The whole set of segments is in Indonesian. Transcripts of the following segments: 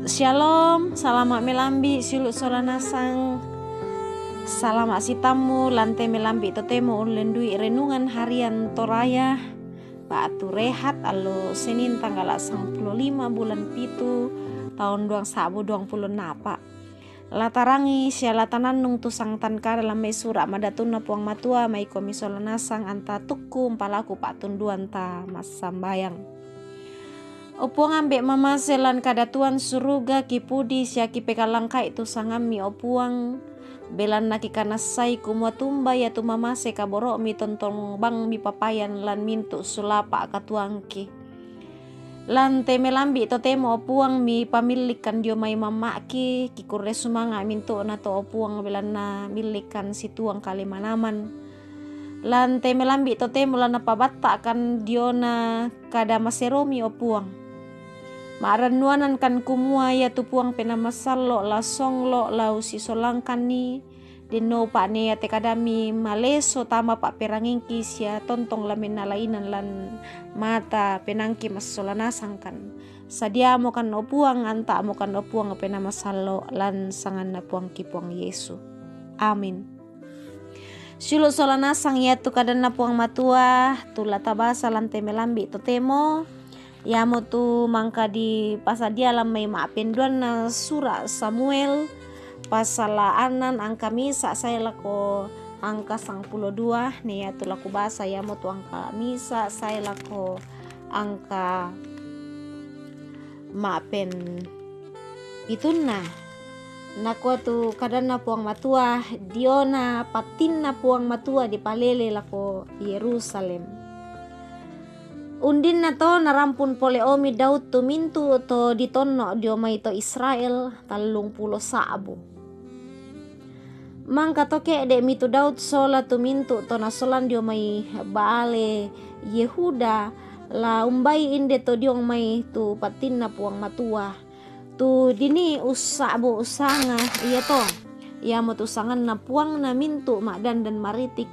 Shalom, selamat melambi silu solanasang. Selamat sitamu lantai melambi totemo ulendui renungan harian toraya. Batu rehat alo Senin tanggal 15 bulan pitu tahun 2020 napa. Latarangi sialatanan nung tusang tanka dalam mesura madatuna puang matua mai komi solanasang anta tuku palaku patunduan ta mas sambayang. Opuang ambek mama selan kadatuan suruga kipudi siaki pekalangka itu sangami opuang belan naki kanasai kumua tumba ya tu mama se kaboro mi tontong bang mi papayan lan mintu sulapa katuangki lan teme lambi to temo opuang mi pamilikan dio mai mama ki kikure sumanga mintu na to opuang belan na milikan situang kalimanaman lan teme lambi to temo lan pabatta kan dio na kada maseromi opuang. Maaranuanan kan kumua ya tupuang penamasalo la songlo la usi solangkani dino pa ne ya tekadami maleso tama pak perangingki sia tontong la menalainan lan mata penangki mas solanasang kan sadia mo kan opuang anta mo kan opuang penamasalo lan sangan na puang kipuang Yesu. Amin. Silo solanasang ya tu kadan na puang matua tu latabasa lan temelambi totemo ya mo tu mangka di pasadia lamai maapenduan na surah Samuel pasala anan angka misa saya lako angka 12 nih ya tu laku bahasa ya mo tu angka misa saya lako angka maapen itu na nakua tu kadang na puang matua diona patin na puang matua di palele lako Yerusalem. Undin na to narampun pole omi Daud tu mintu to ditonno dio mai to Israel 30 sabu. Mangka toke de mitu Daud sola tu mintu to nasolan dio mai baale Yehuda la umbai inde to diong mai tu patinna puang matua. Tu dini usabu usanga iya to. Ia mo tu sangan na puang na mintu makdan dan maritik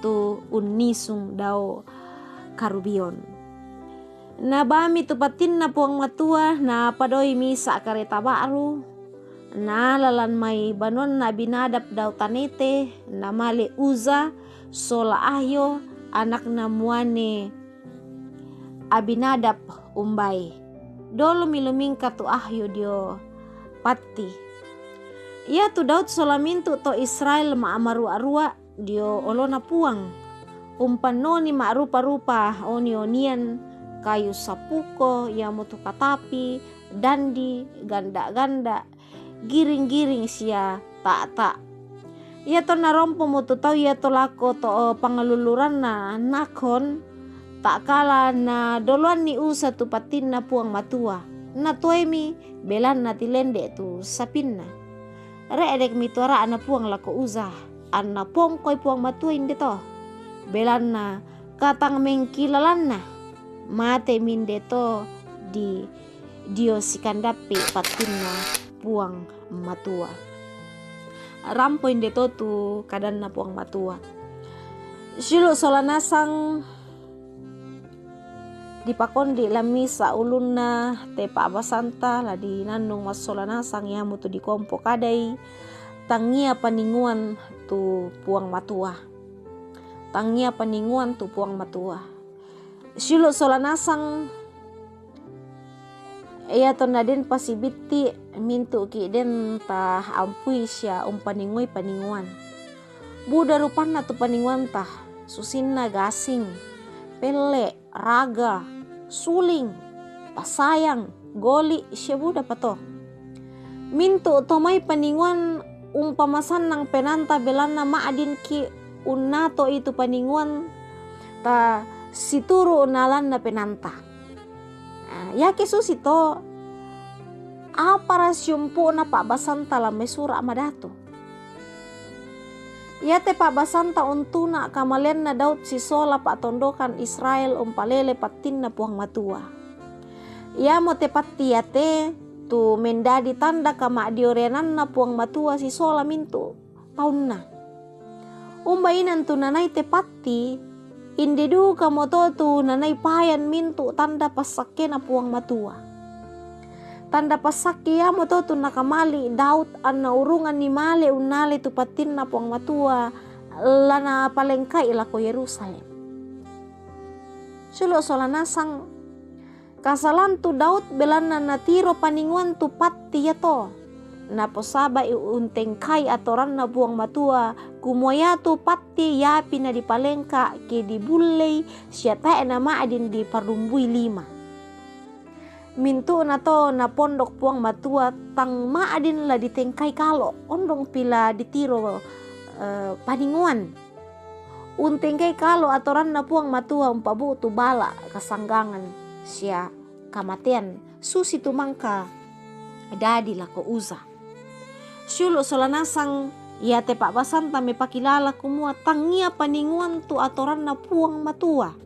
tu unisung dao karubion. Na bami tu patin na puang matua na padoi misa kareta baru na lalan mai banon na binadap daw tanete na male Uza sola ahyo anak na muane Abinadap umbai dolo milumingka tu ahyo dio pati ia tu Daud sola mintu to Israel ma amaru arua dio olona puang umpan noni ma rupa-rupa oni-onian kayu sapuko yang mutu katapi dandi ganda-ganda giring-giring sia tak ia to narompo mutu tau ia to lako to pangaluluran na nakon tak kala na doluan ni usa tu patin na puang matua na tuemi belan na tilende tu sapinna reedek mituara ana puang lako uza ana pongkoi puang matua inde to belan na katang mengkilalan na mate minde to di dio sikandape patinna puang matua rampo inde to tu kadan na puang matua silo solanasang dipakondi lamisa ulunna te pa basanta la di nandung mas solanasang ya mutu di kompo kadai tangia paninguan tu puang matua tangia paninguan tu puang matua silo solanasang ia to naden pasibiti mintu ki den ta ampui sia paninguai paninguan buda rupanna tu paninguan tah susinna gasing pele raga suling pasayang goli sia buda pato mintu to mai paninguan umpamasan nang penanta belana maadin ki unnato itu paninguan ta situru nalan na penanta ya kesusi to apa rasyumpu na pak basanta la mesura madatu ya te pak basanta untuna kamalen na Daud sisola pak tondokan Israel umpalele patin na puang matua ya mo te pati ya te tu mendadi tanda kama diorenan na puang matua sisola mintu tahun na umbainan tu nanai te pati Indedu kamoto tu nanay payan mintu tanda pasake na puang matua. tanda pasaki ya mo to nakamali Daud anna urungan ni male unale tu patin na puang matua lana palengkai lako Yerusalem. Sulo solanasang kasalan tu Daud belana natiro paninguan tu pati ya to. Na posaba unteng kai atoran na buang matua kumoya tu pati ya pina di palengka ke di bulei siata nama adin di parumbui 5. Mintu na to na pondok puang matua tang maadin la ditengkai kalo ondong pila ditiro paninguan untengkai kalo atoran na puang matua umpabu tu bala kasanggangan sia kamatian susi tu mangka dadi lako uza. Syulo solanasang ya tepak basan tame pakilala kumua tangia paninguan tu atoran na puang matua.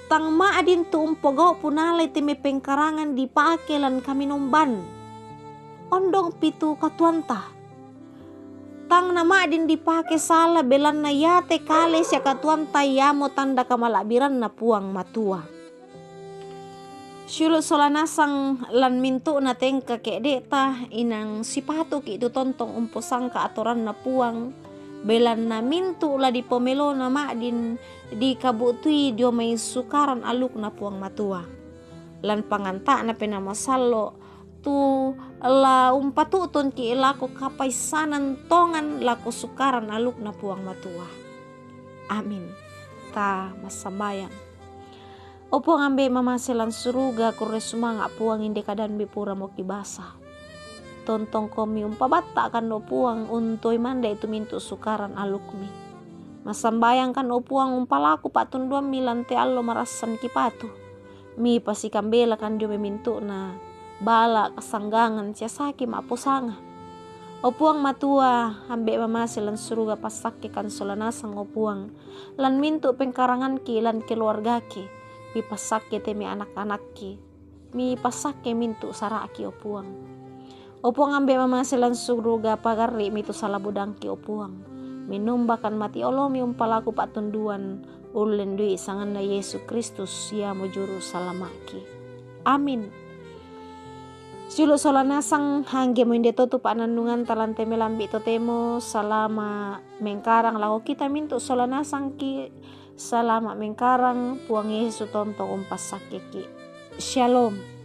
Tang maadin tu umpogau punalay teme pengkarangan di pakelan kami nomban. Ondong pitu katuanta. Tang na maadin dipake sala belan na yate kale siya katuanta yamo tanda kamalabiran na puang matua. Syulo solanasang lan mintu na tengka kedeta inang sipatu ki itu tontong umposang ka atoran na puang belan na mintu la di pomelo na maadin di kabutui dio may sukaran aluk na puang matua lan panganta na penamasalo tu la umpatuton ki ilako kapaisanan tongan lako sukaran aluk na puang matua. Amin. Ta masambayang. Opo ngambe mama selan suruga kure sumanga puang inde kadan bipura mo kibasa. Tontong komi umpabata kan opuang untoy manda itu mintu sukaran alukmi. Masambayang kan opuang umpalaku patun 2 milante allo marasan kipatu. Mi pasi kambela kan dio memintu na bala kasanggangan cia saki mapusanga. Opuang matua ambe mama selan suruga pasake kan solanasang opuang lan mintu pengkarangan ki lan keluarga ki. Mi pasake temi anak-anak ki mi pasake mintu saraki opuang ambe mama selan suruga pagari mitu salabudang ki opuang minumbakan mati olomi umpalaku patunduan ulen dui sangan na Yesus Kristus ya mojuru salamaki. Amin. Silo solanasang hangge mo inde totu panandungan talante melambi totemo salama mengkarang lako kita mintu solanasang ki salama mengkarang puang Yesus tonto umpas sakiki. Shalom.